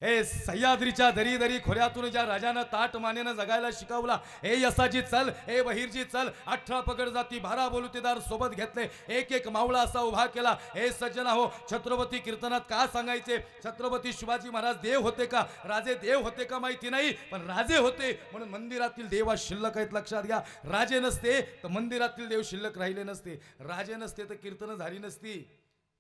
हे सह्याद्रीच्या दरी दरी खोऱ्यातून ज्या राजानं ताट मानेनं जगायला शिकवला, हे यसाची चल, हे बहिरची चल, 18 पगड जाती 12 बोलुतेदार सोबत घेतले, एक एक मावळा असा उभा केला. हे सज्जना हो, छत्रपती कीर्तनात का सांगायचे? छत्रपती शिवाजी महाराज देव होते का, राजे देव होते का माहिती नाही, पण राजे होते म्हणून मंदिरातील देव शिल्लक आहेत. लक्षात घ्या, राजे नसते तर मंदिरातील देव शिल्लक राहिले नसते, राजे नसते तर कीर्तन झाली नसती.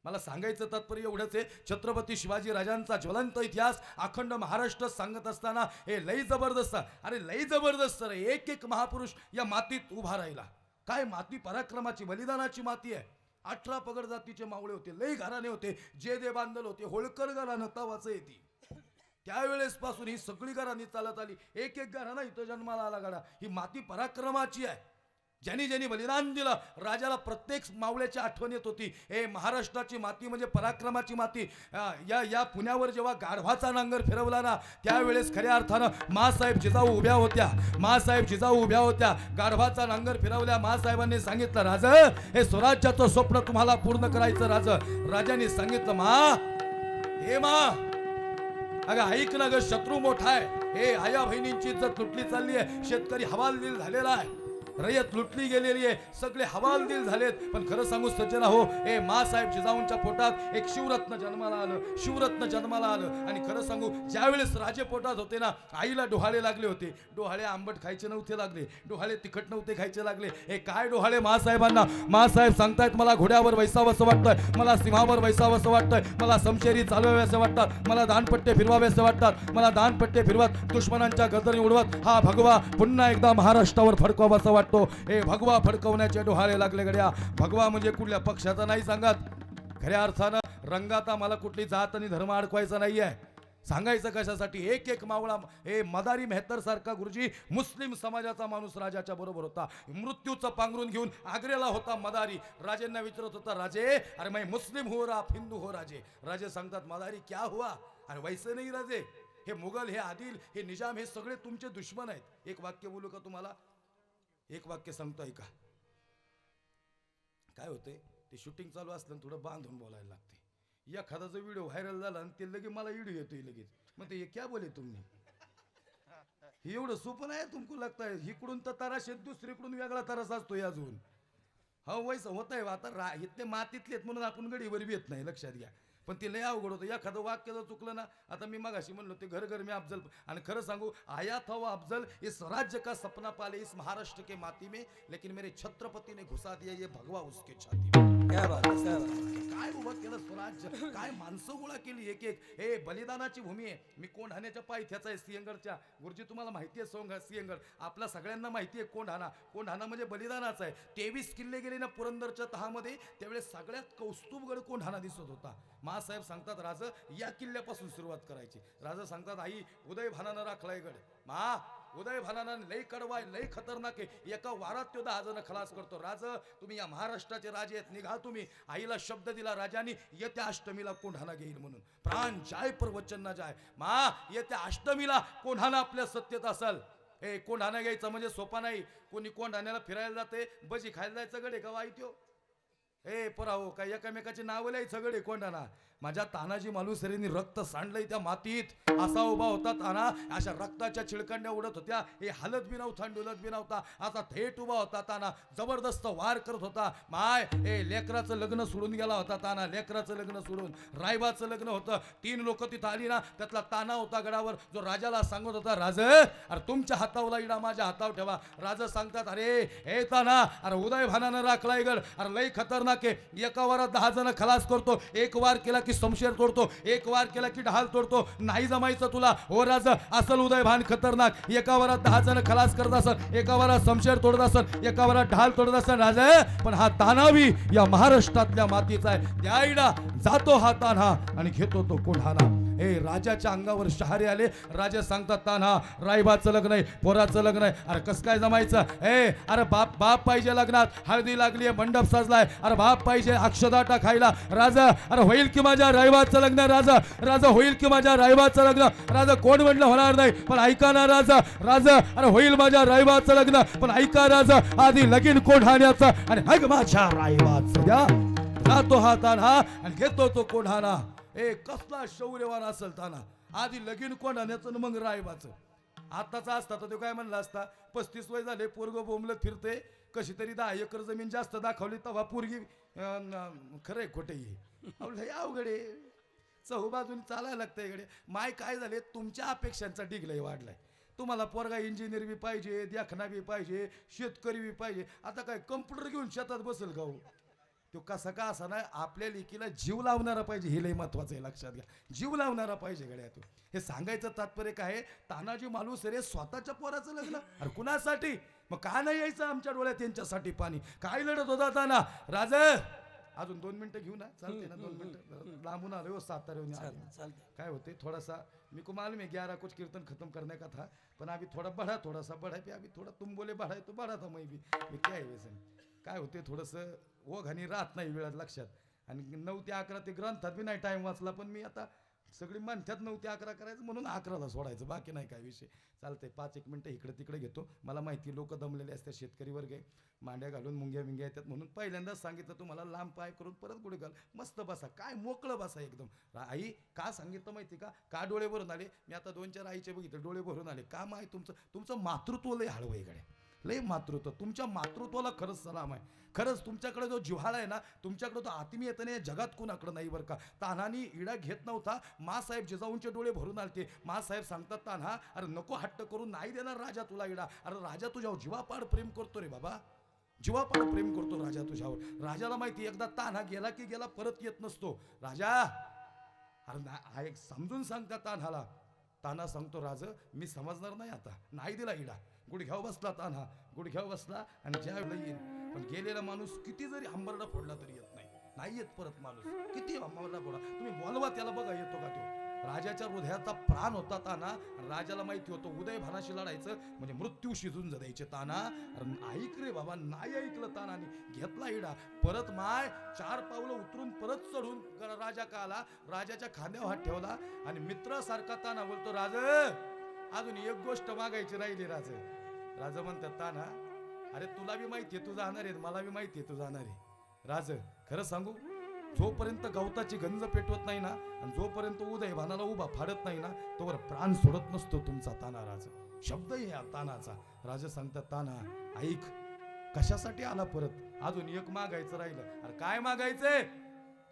मला सांगायचं तात्पर्य एवढंच आहे, छत्रपती शिवाजी राजांचा ज्वलंत इतिहास अखंड महाराष्ट्र सांगत असताना हे लई जबरदस्त, अरे लई जबरदस्त रे. एक एक महापुरुष या मातीत उभा राहिला. काय माती पराक्रमाची, बलिदानाची माती आहे. 18 पगड जातीचे मावळे होते, लई घराणे होते, जे दे बांधल होते, होळकर घराणं तवाच येते. त्यावेळेस पासून ही सगळी घराणी चालत आली. एक एक घराणा इथं जन्माला आला गाडा. ही माती पराक्रमाची आहे. ज्यांनी ज्यांनी बलिदान दिलं, राजाला प्रत्येक मावळ्याची आठवण येत होती. हे महाराष्ट्राची माती म्हणजे पराक्रमाची माती. या पुण्यावर जेव्हा गाढवाचा नांगर फिरवला ना, त्यावेळेस खऱ्या अर्थानं मासाहेब जिजाऊ उभ्या होत्या. मासाहेब जिजाऊ उभ्या होत्या. गाढवाचा नांगर फिरवल्या. मासाहेबांनी सांगितलं, राज हे स्वराज्याचं स्वप्न तुम्हाला पूर्ण करायचं. राजांनी सांगितलं, हे मा अगं ऐक ना ग, शत्रू मोठा आहे. हे आया बहिणींची इज्जत लुटली चालली आहे. शेतकरी हवालदिल झालेला आहे, रयत लुटली गेलेली आहे, सगळे हवालदिल झालेत. पण खरं सांगू सज्जना हो, हे मासाहेब जिजाऊंच्या पोटात एक शिवरत्न जन्माला आलं. शिवरत्न जन्माला आलं. आणि खरं सांगू, ज्यावेळेस राजे पोटात होते ना, आईला डोहाळे लागले होते. डोहाळे आंबट खायचे नव्हते लागले, डोहाळे तिखट नव्हते खायचे लागले. हे काय डोहाळे मासाहेबांना? मासाहेब सांगतायत, मला घोड्यावर बैसावंसं वाटतंय, मला सिंहावर बैसावंसं वाटतंय, मला समशेरी चालवाव्यासे वाटतात, मला दानपट्टे फिरवावेसे वाटतात, मला दानपट्टे फिरवत दुश्मनांच्या गदर उडवत हा भगवा पुन्हा एकदा महाराष्ट्रावर फडकावासा वाटतो. हे भगवा फडकवण्याचे डोहाळे लागले गड्या. भगवा म्हणजे कुठल्या पक्षाचा नाही सांगत, खऱ्या अर्थानं रंगात मला कुठली जात आणि धर्म अडकवायचा नाहीये. सांगायचं कशासाठी? एक एक मावळा, हे मदारी मेहतर सारखा गुरुजी मुस्लिम समाजाचा माणूस राजाच्या बरोबर होता. मृत्यूचं पांघरून घेऊन आग्र्याला होता मदारी. राजेंना विचारत होता, राजे अरे मैं मुस्लिम हो रा हिंदू हो राजे. राजे सांगतात, मदारी क्या हुआ? अरे वैसे नाही राजे, हे मुघल, हे आदिल, हे निजाम, हे सगळे तुमचे दुश्मन आहेत. एक वाक्य बोलू का तुम्हाला? एक वाक्य सांगतो ऐका. काय होते, ते शूटिंग चालू असलं थोडं बांधून बोलायला लागते. एखादा जो व्हिडिओ व्हायरल झाला आणि ते लगेच मला व्हिडिओ येतोय लगेच. मग ते क्या बोले तुम्ही? हे एवढं सोपं नाही तुमको लागताय. इकडून तर तरास येत, दुसरीकडून वेगळा तरास असतोय अजून. हो वैस होत आहे. आता इथले मातीतलेत म्हणून आपण गडीवर बी येत नाही, लक्षात घ्या. पण ते लय अवघड होतं. एखादं वाक्य जर चुकलं ना, आता मी मगाशी म्हणलो ते घर घर में अफजल. आणि खरं सांगू, आया था वो अफजल, इस राज्य का सपना पाले इस महाराष्ट्र के माती में, लेकिन मेरे छत्रपति ने घुसा दिया ये भगवा उसके छाती में. क्या बात है. काय उभं केलं स्वराज्य, काय माणसं गोळा केली एक एक. हे बलिदानाची भूमी आहे. मी कोंढाण्याच्या पायथ्याचा आहे, सिंहगडच्या. गुरुजी तुम्हाला माहिती आहे सिंहगड, आपल्या सगळ्यांना माहिती आहे. कोंढाणा म्हणजे बलिदानाचा आहे. 23 किल्ले गेले ना पुरंदरच्या तहामध्ये, त्यावेळेस सगळ्यात कौस्तुभगड कोंढाणा दिसत होता. मासाहेब सांगतात, राज या किल्ल्यापासून सुरुवात करायची. राजा सांगतात, आई उदय भानानं राखलाय गड. उदय भानानं लई कडवाय, लई खतरनाक आहे. एका वारात तो 10 जण खलास करतो. राज तुम्ही या महाराष्ट्राचे राजे आहेत, निघा तुम्ही. आईला शब्द दिला राजांनी, येत्या अष्टमीला कोंढाणा घेईल म्हणून. प्राण जाय पर वचन न जाय. येत्या अष्टमीला कोंढाणा आपल्या सत्तेत असेल. हे कोंढाणा घ्यायचं म्हणजे सोपा नाही. कोणी कोंढाण्याला फिरायला जाते, भजी खायला जायचं गडे का वाईत्यो. ए पराहो, काय एकामेकाची नावं लिहायचं गडे कोंढाणा. माझ्या तानाजी मालुसरेंनी रक्त सांडलंय त्या मातीत. असा उभा होता ताना, अशा रक्ताच्या चिळकांड्या उडत होत्या. हे हलत बी नव्हता, डुलत बी नव्हता. असा थेट उभा होता ताना, जबरदस्त वार करत होता. हे लेकराचं लग्न सोडून गेला होता ताना. लेकराचं लग्न सोडून रायबाचं लग्न होतं. 3 लोक तिथं आली ना, त्यातला ताना होता गडावर, जो राजाला सांगत होता, राज अरे तुमच्या हातावला इडा माझ्या हातावर ठेवा. राजा सांगतात, अरे हे ताना, अरे उदय भानानं राखलाय गड, अरे लई खतरनाक आहे. एका वारात 10 जण खलास करतो. एक वार केला की शमशेर तोडतो, एक वार केला की ढाल तोडतो. नाही जमायचं तुला हो राजा, असल उदय भान खतरनाक. एका वारात 10 जण खलास करत असल, एका वारात शमशेर तोडत असल, एका वारात ढाल तोडत असल. राजा पण हा तानावी या महाराष्ट्रातल्या मातीचा आहे. त्याईडा जातो हा तान्हा आणि घेतो तो कोंढाणा. हे राजाच्या अंगावर शहारे आले. राजा सांगतात, तान्हा रायबाचं लग्न आहे, पोराचं लग्न आहे. अरे कस काय जमायचं? अरे बाप पाहिजे लग्नात, हळदी लागली, मंडप सजलाय. अरे बाप पाहिजे अक्षदा टाकायला. राजा अरे होईल की माझ्या रायबाचं लग्न. राजा होईल की माझ्या रायबाचं लग्न. राजा कोण म्हणलं होणार नाही, पण ऐका ना राजा अरे होईल माझ्या रायबाचं लग्न, पण ऐका राजा आधी लगीन कोंढाण्याचं आणि हग माझ्या रायबाचं द्या. जातो हा तान्हा आणि घेतो तो कोंढाणा. कसला शौर्यवान असेल ताना. आधी लगीन कोंडाण्याचं आणि मग रायबाचं. आताचा असता तर तो काय म्हणला असता, 35 वय झाले पोरग बोंबलत फिरते, कशी तरी 10 एकर जमीन जास्त दाखवली तेव्हा पोरगी खरंय खोटे लय अवघडे चहूबाजून चालायला लागतंय इकडे. माय काय झाले, तुमच्या अपेक्षांचा डिगलय वाढलाय. तुम्हाला पोरगा इंजिनियर बी पाहिजे, देखना बी पाहिजे, शेतकरी बी पाहिजे. आता काय कम्प्युटर घेऊन शेतात बसेल का हो? तो कसा का असा ना, आपल्या लेकीला जीव लावणारा पाहिजे, हे लय महत्वाचं आहे, लक्षात घ्या. जीव लावणारा पाहिजे गड्यातून. हे सांगायचं तात्पर्य काय आहे, तानाजी मालुसरे स्वतःच्या पोराचं लग्न, अरे कुणासाठी? मग का नाही यायचं आमच्या डोळ्यात त्यांच्यासाठी पाणी? काय लढत होता ताना राज? अजून 2 मिनिटं घेऊ ना, चालते ना? 2 मिनिटं लांबून आलो हो, सातारा काय होते थोडासा, मी को मालूम है 11 कुछ कीर्तन खत्म करने का था, पण अभी थोड़ा बढ़ा, थोड़ा सा बढ़ा पे, अभी थोड़ा तुम बोले बढ़ा तो बढ़ा था मैं भी. मी काय वैसे काय होते थोडंसं ओघ आणि राहत नाही वेळात लक्षात. आणि 9 ते 11 ते ग्रंथात बी नाही टाइम वाचला, पण मी आता सगळी म्हणतात 9 ते 11 करायचं म्हणून 11ला सोडायचं, बाकी नाही काय विषय. चालतंय 5-1 मिनटं इकडे तिकडे घेतो. मला माहिती लोक दमलेले असतात, शेतकरी वर्ग आहे, मांड्या घालून मुंग्या विंग्या येतात, म्हणून पहिल्यांदाच सांगितलं तुम्हाला लांब पाय करून परत गुढे घाल, मस्त बसा, काय मोकळं बसा एकदम. आई का सांगितलं माहिती का डोळे भरून आले? मी आता 2-4 आईचे बघितले डोळे भरून आले. काम आहे तुमचं मातृत्व लय हळवं इकडे, लय मातृत्व. तुमच्या मातृत्वाला खरंच सलाम आहे. खरंच तुमच्याकडे जो जिव्हाळा आहे ना, तुमच्याकडे तो आत्मीयता नाही, जगात कुणाकडे नाही बरं का. तान्हानी इडा घेत नव्हता. मासाहेब जिजाऊंचे डोळे भरून आलते. मासाहेब सांगतात, तान्हा अरे नको हट्ट करून, नाही देणार राजा तुला इडा. अरे राजा तुझ्यावर जीवापाड प्रेम करतो रे बाबा, जीवापाड प्रेम करतो राजा तुझ्यावर. राजाला माहिती एकदा तान्हा गेला की गेला, परत येत नसतो राजा. अरे एक समजून सांगता तान्हाला. तान्हा सांगतो, राज मी समजणार नाही, आता नाही दिला इडा. गुडघ्यावर बसला तान्हा, गुडघ्यावर बसला, आणि ज्या वेळेला येईल, पण गेलेला माणूस किती जरी हंबरडा फोडला तरी येत नाही येत परत माणूस. किती हंबरडा फोडा तुम्ही, बोलवा त्याला, बघा येतो का तो. राजाच्या हृदयाचा प्राण होता तान्हा. राजाला माहिती होतं उदय भानाशी लढायचं म्हणजे मृत्यूशी झुंज द्यायचे. तान्हा ऐक रे बाबा, नाही ऐकलं तान्हाने, घेतला इडा. परत माय 4 पावलं उतरून परत चढून राजा का आला, राजाच्या खांद्यावर हात ठेवला, आणि मित्रासारखा तान्हा बोलतो, राज अजून एक गोष्ट मागायची राहिली. राजा म्हणतात, तान्हा अरे तुला बी माहितीये तू जाणार आहे, मला बी माहितीये तू जाणार आहे. राज खरं सांगू, जोपर्यंत गवताची गंज पेटवत नाही ना, आणि जोपर्यंत उदय भानाला उभा फाडत नाही ना, तोवर प्राण सोडत नसतो तुमचा तान्हा. राज शब्द आहे या तान्हाचा. राजा सांगतात, तान्हा ऐक, कशासाठी आला परत? अजून एक मागायचं राहिलं. अरे काय मागायचंय?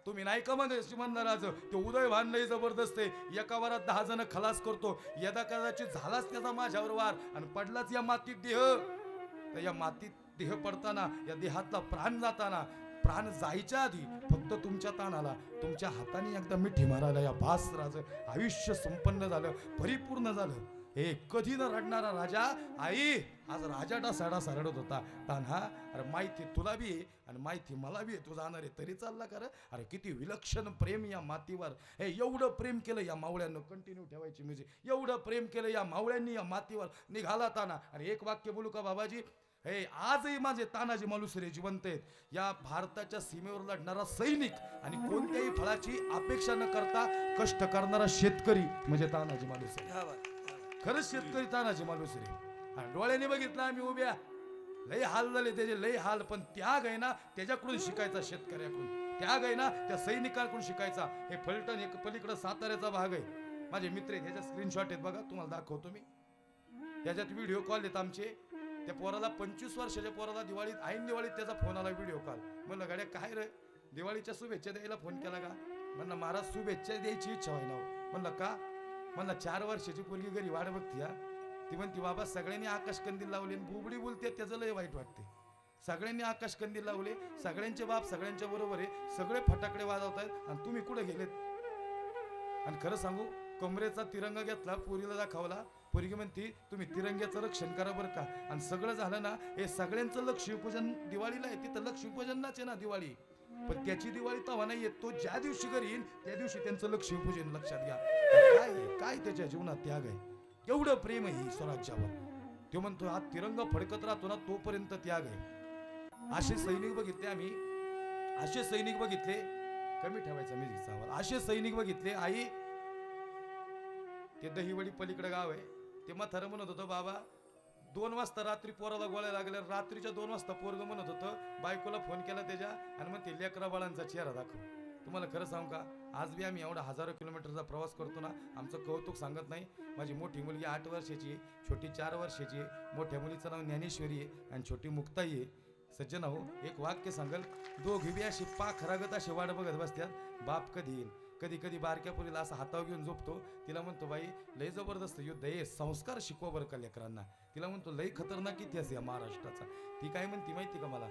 तुम्ही नाही का मागायची म्हणणार राज? ते उदय भान लई जबरदस्त आहे, एका वारात 10 जण खलास करतो. यदा कदाचित झालाच त्याचा माझ्यावर वार, आणि पडलाच या मातीत देह, तर या मातीत देह पडताना, या देहातला प्राण जाताना, प्राण जायच्या आधी फक्त तुमच्या तानाला तुमच्या हाताने एकदा मिठी मारायला या भास राज आयुष्य संपन्न झालं, परिपूर्ण झालं. हे कधी न रडणारा राजा, आई आज राजा डासाडासा रडत होता. तान्हा अरे माहिती तुला बी आहे आणि माहिती मला बी आहे, तू जाणार आहे तरी चालला कर. अरे किती विलक्षण प्रेम या मातीवर. हे एवढं प्रेम केलं या मावळ्यांना, कंटिन्यू ठेवायची म्युझिक. एवढं प्रेम केलं या मावळ्यांनी या मातीवर. निघाला तान्हा. आणि एक वाक्य बोलू का बाबाजी? हे आजही माझे तानाजी मालुसरे जिवंत आहेत. या भारताच्या सीमेवर लढणारा सैनिक आणि कोणत्याही फळाची अपेक्षा न करता कष्ट करणारा शेतकरी म्हणजे तानाजी मालुसरे. खरंच शेतकरी तानाजी मालुसरे. डोळ्याने बघितलं आम्ही उभ्या, लय हाल झाले त्याचे, लय हाल. पण त्याग आहे ना त्याच्याकडून शिकायचा, शेतकऱ्याकडून त्याग आहे ना त्या सैनिकांकडून शिकायचा. हे फलटण एक पलीकडे साताऱ्याचा भाग आहे. माझे मित्र आहेत, ह्याच्या स्क्रीनशॉट आहेत बघा, तुम्हाला दाखवतो मी. त्याच्यात व्हिडिओ कॉल आहेत आमचे. त्या पोराला 25 वर्षाच्या पोराला दिवाळीत, ऐन दिवाळीत त्याचा फोन आला, व्हिडिओ कॉल. म्हणलं गाड्या काय रे, दिवाळीच्या शुभेच्छा द्यायला फोन केला का? म्हणलं महाराज शुभेच्छा द्यायची इच्छा व्हाय ना. म्हणलं का? म्हणलं 4 वर्षाची पोरगी घरी वाढ बघती. ती म्हणती बाबा सगळ्यांनी आकाश कंदील लावले, बुबडी बोलते त्याचं लय वाईट वाटते. सगळ्यांनी आकाश कंदील लावले, सगळ्यांचे बाप सगळ्यांच्या बरोबर आहे, सगळे फटाकडे वाजवत आहेत, आणि तुम्ही कुठे गेलेत? आणि खरं सांगू, कमरेचा तिरंगा घेतला, पोरीला दाखवला. पोरगी म्हणती तुम्ही तिरंग्याचं रक्षण करा बरं का. आणि सगळं झालं ना, हे सगळ्यांचं लक्ष्मीपूजन दिवाळीला आहे, तिथं लक्ष्मीपूजनच आहे ना दिवाळी. पण त्याची दिवाळी तेव्हा नाही येत, तो ज्या दिवशी घरी येईल त्या दिवशी त्यांचं लक्ष्मीपूजन. लक्षात घ्या काय त्याच्या जीवनात त्याग आहे, एवढं प्रेम आहे स्वराज्यावर. तो म्हणतो हा तिरंगा फडकत राहतो ना तोपर्यंत त्याग आहे. असे सैनिक बघितले आम्ही, असे सैनिक बघितले. कमी ठेवायचा म्युझिकचा आवाज. असे सैनिक बघितले. आई ते दहिवडी पलीकडे गाव आहे, ते म्हातारं म्हणत होतं बाबा 2 वाजता रात्री पोराला गोळ्या लागल्या. रात्रीच्या 2 वाजता पोरग म्हणत होतं, बायकोला फोन केला त्याच्या, आणि मग ते लेकरा बाळांचा चेहरा दाखव. तुम्हाला खरं सांगू का, आज बी आम्ही एवढा हजारो किलोमीटरचा प्रवास करतो ना, आमचं कौतुक सांगत नाही. माझी मोठी मुलगी 8 वर्षाची आहे, छोटी 4 वर्षाची आहे. मोठ्या मुलीचं नाव ज्ञानेश्वरी आहे आणि छोटी मुक्ताई आहे. सज्जन हो, एक वाक्य सांगल, दोघी बी अशी पाखरागत अशी वाट बघत बसत्यात, बाप कधी येईल. कधी कधी बारक्या पुरीला असा हातावर घेऊन झोपतो. तिला म्हणतो, बाई लय जबरदस्त युद्ध आहे, संस्कार शिकवा बरं का लेकरांना. तिला म्हणतो, लय खतरनाक इतिहास या महाराष्ट्राचा. ती काय म्हणती माहिती का मला,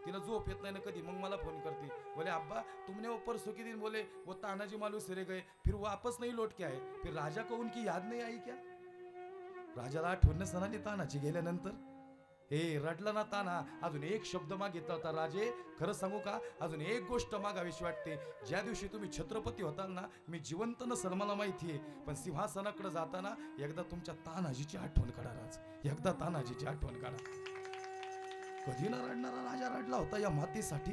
तिला झोप येत नाही ना कधी, मग मला फोन करते, बोले अब्बा तुमने वो परसों के दिन बोले वो तानाजी मालू सिरे गए, फिर वापस नहीं लौट के आए, फिर राजा को उनकी याद नहीं आई क्या. राजाला आठवण नसताना ती तानाजी गेल्यानंतर हे रडला ना ताना. अजून एक शब्द मागितला होता, राजे खरं सांगू का, अजून एक गोष्ट मागावीशी वाटते. ज्या दिवशी तुम्ही छत्रपती होताल ना, मी जिवंत नसल मला माहिती आहे, पण सिंहासनाकडे जाताना एकदा तुमच्या तानाजीची आठवण काढा राज, एकदा तानाजीची आठवण काढा. कधी न रडणारा राजा रडला होता या मातीसाठी.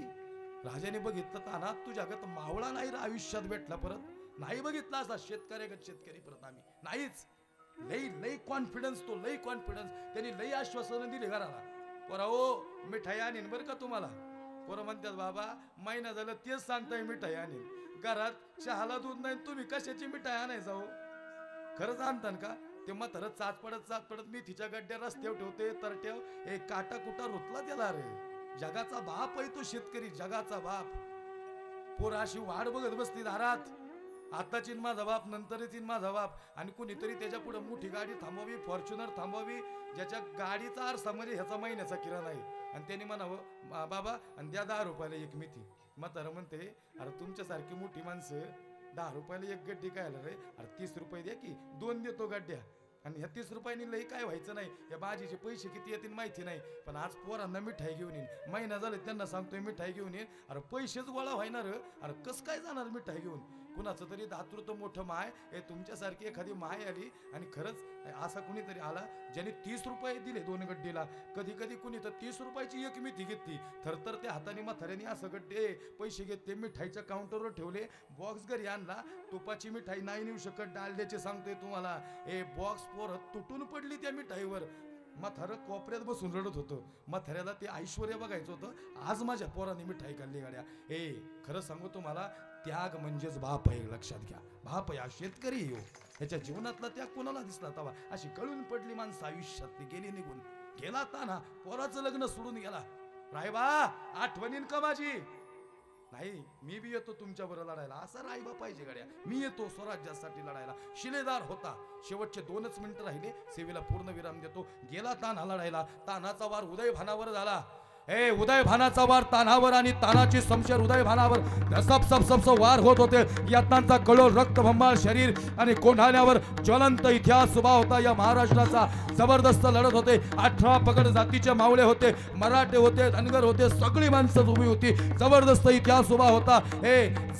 राजाने बघितलं, ताना तुझ्यागत मावळा नाही आयुष्यात भेटला परत, नाही बघितला असा शेतकऱ्यागत शेतकरी परत आम्ही नाहीच. लई लई कॉन्फिडन्स, तो लई कॉन्फिडन्स, त्यांनी लई आश्वासनं दिली घराला. पोरा ओ मिठाई आणीन बरं का तुम्हाला. पोरं म्हणतात, बाबा महिना झालं तेच सांगताय मिठाई आणीन, घरात चहाला दूध नाही, तुम्ही कशाची मिठाई आणायचा हो. खरंच आणतान का. ते म्हातारं चाच पडत मी तिच्या गड्ड्या रस्त्यावर ठेवते तर ठेव, एक काटा कुटा रुतला त्याला रे. जगाचा बाप आहे तो शेतकरी, जगाचा बाप. पोरं अशी वाट बघत बसली दारात, आताची माझा बाप नंतरच माझा बाप, आणि कुणीतरी त्याच्या पुढे मोठी गाडी थांबवावी, फॉर्च्युनर थांबवावी, ज्याच्या गाडीचा आरसामध्ये ह्याचा महिन्याचा किराणा आहे, आणि त्यांनी म्हणावं बाबा आणि द्या 10 रुपयाला एक मेथी. म्हातारं म्हणते, अरे तुमच्यासारखी मोठी माणसं 10 रुपयाला एक गड्डी काय रे, अरे 30 रुपये द्या की, 2 देतो गड्ड्या. आणि ह्या 30 रुपयांनी लई काय व्हायचं नाही, या भाजीचे पैसे किती येतील माहिती नाही, पण आज पोरांना मिठाई घेऊन येईन. महिना झाले त्यांना सांगतोय मिठाई घेऊन येईन, अरे पैसेच गोळा व्हायणार, अरे कस काय जाणार मिठाई घेऊन. कुणाचं तरी दातृत्व मोठं माय, हे तुमच्यासारखी एखादी माय आली आणि खरंच असा कुणीतरी आला ज्याने 30 रुपये दिले 2 गड्डीला. कधी कधी कुणी तर 30 रुपयाची एक मेथी घेतली, थरथर त्या हाताने म्हाताऱ्याने असं गड्डे पैसे घेतले, मिठाईच्या काउंटरवर ठेवले, बॉक्स घरी आणला. तुपाची मिठाई नाही नेऊ शकत, डालड्याचे सांगतोय तुम्हाला. ए बॉक्स पोर तुटून पडली त्या मिठाईवर. म्हातारं कोपऱ्यात बसून रडत होतं. म्हाताऱ्याला ते ऐश्वर्य बघायचं होतं, आज माझ्या पोराने मिठाई खाल्ली गाड्या. ए खरं सांगू तुम्हाला, त्याग म्हणजेच बाप आहे, लक्षात घ्या. बाप या शेतकरी हो, त्याच्या जीवनातला त्याग कोणाला दिसला तवा. अशी कळून पडली माणसं आयुष्यात, गेली निघून. गेला ताना, पोराचं लग्न सोडून गेला. रायबा आठवणीन का माझी. नाही मी बी येतो तुमच्या बरोबर लढायला, असं रायबा पाहिजे गाड्या. मी येतो स्वराज्यासाठी लढायला. शिलेदार होता, शेवटचे 2च मिनिटं राहिले, सेवेला पूर्ण विराम देतो. गेला तान्हा लढायला. तान्हाचा वार उदय भानावर झाला. उदय भानाचा वार तान्हावर, आणि तानाची समशेर उदय भानावर सब सब सब वार होत होते. यातनांचा कळोळ रक्तभंबाळ शरीर आणि कोंढाण्यावर ज्वलंत इतिहास उभा होता या महाराष्ट्राचा. जबरदस्त लढत होते. 18 पगड जातीचे मावळे होते, मराठे होते, धनगर होते, सगळी माणसं उभी होती. जबरदस्त इतिहास उभा होता.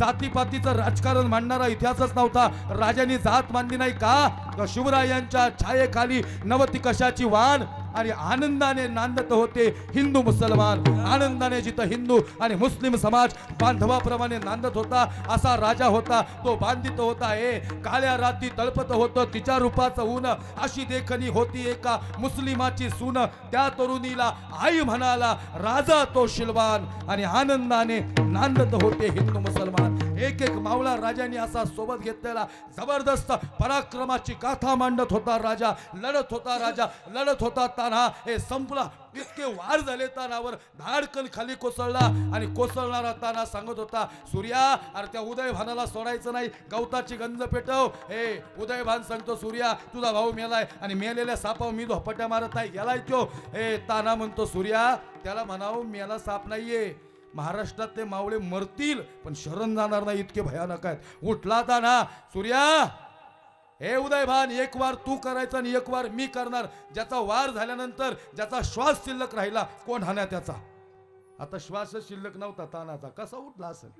जातीपातीचं राजकारण मांडणारा इतिहासच नव्हता. राजांनी जात मानली नाही का, शिवरायांच्या छायेखाली नवती कशाची वाण, आणि आनंदाने नांदत होते हिंदू मुसलमान. आनंदाने जिथं हिंदू आणि मुस्लिम समाज बांधवाप्रमाणे नांदत होता, असा राजा होता. तो बांधित होता. काळ्या रात्री तळपत होतं तिच्या रूपाचं ऊन, अशी देखणी होती एका मुस्लिमाची सून. त्या तरुणीला आई म्हणाला राजा तो शिलवान, आणि आनंदाने नांदत होते हिंदू मुसलमान. एक एक मावळा राजाने असा सोबत घेतलेला जबरदस्त पराक्रमाची गाथा मांडत होता राजा. लढत होता राजा, लढत होता. तान्हा संपला. इतके वार झाले तानावर, धाडकन खाली कोसळला, आणि कोसळणारा ताना सांगत होता, सूर्या अरे त्या उदय भानाला सोडायचं नाही, गवताची गंज पेटव. उदय भान सांगतो, सूर्या तुझा भाऊ मेलाय, आणि मेलेल्या सापाव मी धोपट्या मारत नाही, गेलाय तो. ताना म्हणतो, सूर्या त्याला म्हणावं मेला साप नाहीये, महाराष्ट्रातले मावळे मरतील पण शरण जाणार नाही, इतके भयानक आहेत. उठला ताना, सूर्या उदय भान एक वार तू करायचा आणि एक वार मी करणार. ज्याचा वार झाल्यानंतर ज्याचा श्वास शिल्लक राहिला, कोण हाण्या त्याचा. आता श्वासच शिल्लक नव्हता तानाचा, कसा उठला असेल.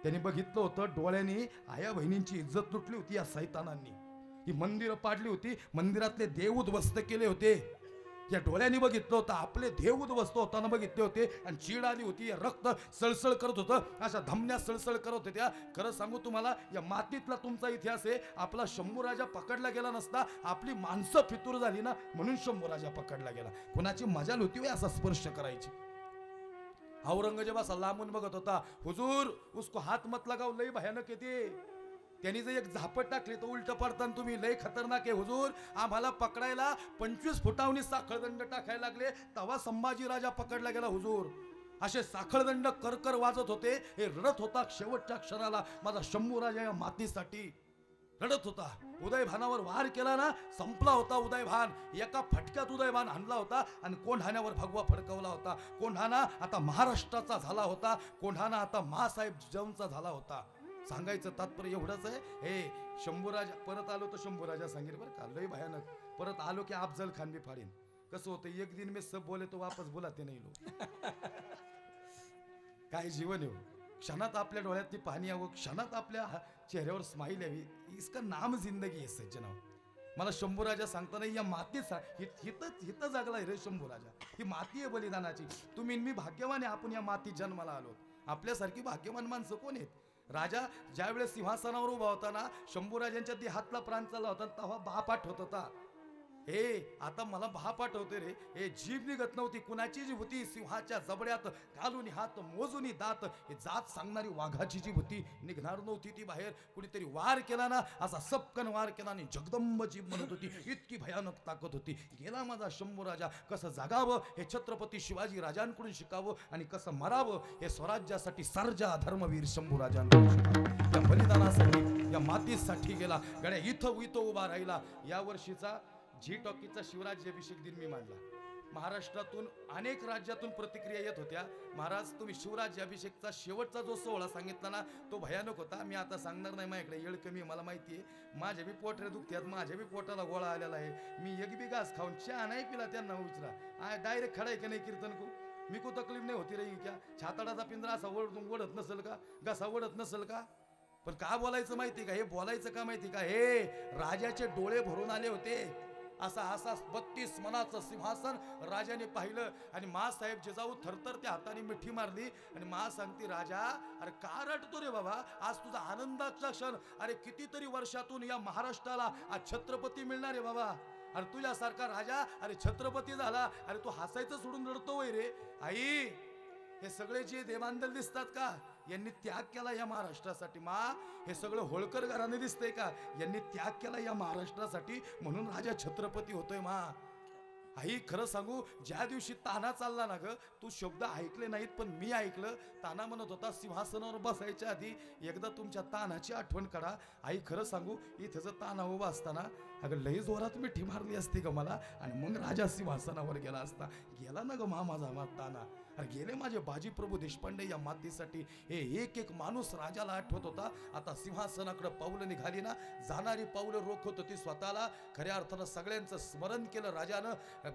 त्यांनी बघितलं होतं डोळ्यांनी आया बहिणींची इज्जत लुटली होती या सैतानांनी. ही मंदिरं पाडली होती, मंदिरातले देव उद्ध्वस्त केले होते. या डोळ्यांनी बघितलं होतं, आपले देव उद्ध्वस्त होताना बघितले होते, आणि चीड आली होती. रक्त सळसळ करत होतं, अशा धमन्या सळसळ करत होत्या. खरं सांगू तुम्हाला, या मातीतला तुमचा इतिहास आहे. आपला शंभू राजा पकडला गेला नसता, आपली माणसं फितूर झाली ना, म्हणून शंभू राजा पकडला गेला. कोणाची मजाल होती असा स्पर्श करायची. औरंगजेब असा लांबून बघत होता, हुजूर उसको हात मत लगाव, लय भयानक येते. त्यांनी जर एक झापट टाकली तर उलट पडताना तुम्ही, लय खतरनाक आहे हुजूर. आम्हाला पकडायला 25 फुटावनी साखळदंड टाकायला लागले, तेव्हा संभाजी राजा पकडला गेला हुजूर. असे साखळदंड करकर वाजत होते. हे रडत होता शेवटच्या क्षणाला माझा शंभू राजा या मातीसाठी रडत होता. उदयभानावर वार केला ना, संपला होता उदयभान. एका फटक्यात उदयभान आणला होता आणि कोंढाण्यावर भगवा फडकवला होता. कोंढाणा आता महाराष्ट्राचा झाला होता. कोंढाणा आता मासाहेब जवंचा झाला होता. सांगायचं तात्पर्य एवढंच आहे. हे शंभूराजा परत आलो तर शंभूराजा सांगेल बरं का, लय भयानक. परत आलो की अफजल खान बी फाडीन. कसं होतं, एक दिन में सब बोले तो वापस बोलाते नाही लोक. काय जीवन येऊ, क्षणात आपल्या डोळ्यातली पाणी यावं, क्षणात आपल्या चेहऱ्यावर स्माईल यावी. इसका नाम जिंदगी आहे सज्जनाव. मला शंभूराजा सांगताना या मातीत हित जागलाय रे शंभूराजा. ही माती आहे बलिदानाची. तुम्ही मी भाग्यवान आहे, आपण या मातीत जन्माला आलो. आपल्यासारखी भाग्यवान माणसं कोण आहेत. राजा ज्या वेळेस सिंहासनावर उभा होता ना, शंभूराजांच्या देहातला प्राण चालला होता, तेव्हा बापाठ होत होता. हे आता मला भापाट होते रे. हे जीभ निघत नव्हती, कुणाची जी होती, सिंहाच्या जबड्यात घालून हात मोजून दात, हे जात सांगणारी वाघाची जी होती निघणार नव्हती ती बाहेर. कुणीतरी वार केला ना, असा सपकन वार केला आणि जगदंब जीभ म्हणत होती, इतकी भयानक ताकद होती. गेला माझा शंभू राजा. कसं जगावं हे छत्रपती शिवाजी राजांकडून शिकावं आणि कसं मरावं हे स्वराज्यासाठी सर्जा धर्मवीर शंभू राजांकडून शिकावं. या बलिदानासाठी, या मातीसाठी गेला. गड्या इथं उभा राहिला. या वर्षीचा झी टॉकीचा शिवराज्याभिषेक दिन मी मांडला. महाराष्ट्रातून अनेक राज्यातून प्रतिक्रिया येत होत्या. महाराज तुम्ही शिवराज्याभिषेकचा शेवटचा जो सोहळा सांगितला ना, तो भयानक होता. मी आता सांगणार नाही, माझ्याकडे येळ कमी, मला माहिती आहे. माझ्या बी पोटरे दुखत्यात, माझ्या बी पोटाला गोळा आलेला आहे. मी एक बी घास खाऊन चहा नाही पिला, त्यांना विचारा डायरेक्ट खडाय का नाही कीर्तन को मी को तकलीफ नाही होती रे क्या. छाताडाचा पिंजरा असा ओढत नसेल का, घसा ओढत नसेल का. पण का बोलायचं माहिती का, हे बोलायचं का माहिती का, हे राजाचे डोळे भरून आले होते. असा 32 मनाचं सिंहासन राजाने पाहिलं आणि मासाहेब जिजाऊ थरथर त्या हाताने मिठी मारली आणि मा सांगती, राजा अरे का रडतो रे बाबा, आज तुझा आनंदाचा क्षण. अरे कितीतरी वर्षातून या महाराष्ट्राला आज छत्रपती मिळणार आहे बाबा. अरे तुझ्यासारखा राजा अरे छत्रपती झाला, अरे तू हसायचं सोडून रडतो वय रे. आई हे सगळे जे देवांदल दिसतात का, यांनी त्याग केला या महाराष्ट्रासाठी. मा हे सगळं होळकर घराने दिसतंय का, यांनी त्याग केला या महाराष्ट्रासाठी, म्हणून राजा छत्रपती होतोय. मा आई खरं सांगू, ज्या दिवशी ताना चालला ना ग, तू शब्द ऐकले नाहीत पण मी ऐकलं. ताना म्हणत होता, सिंहासनावर बसायच्या आधी एकदा तुमच्या तानाची आठवण करा. आई खरं सांगू, इथं जर ताना उभा असताना अगं लई जोरात मिठी मारली असती ग मला, आणि मग राजा सिंहासनावर गेला असता. गेला ना ग माझा ताना. अरे गेले माझे बाजी प्रभू देशपांडे या मातीसाठी. हे एक माणूस राजाला आठवत होता. आता सिंहासनाकडे पाऊलं निघाली ना, जाणारी पाऊलं रोखत होती स्वतःला. खऱ्या अर्थानं सगळ्यांचं स्मरण केलं राजानं.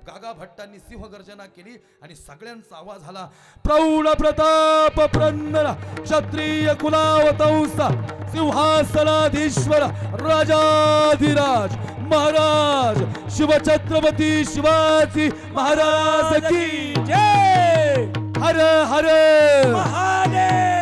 गागा भट्टांनी सिंहगर्जना केली आणि सगळ्यांचा आवाज आला, प्रौढ प्रताप प्रंदर क्षत्रिय कुलावतंसा सिंहासनाधीश्वर राजाधिराज महाराज शिवछत्रपती शिवाजी महाराज की जय. हर हर महादेव.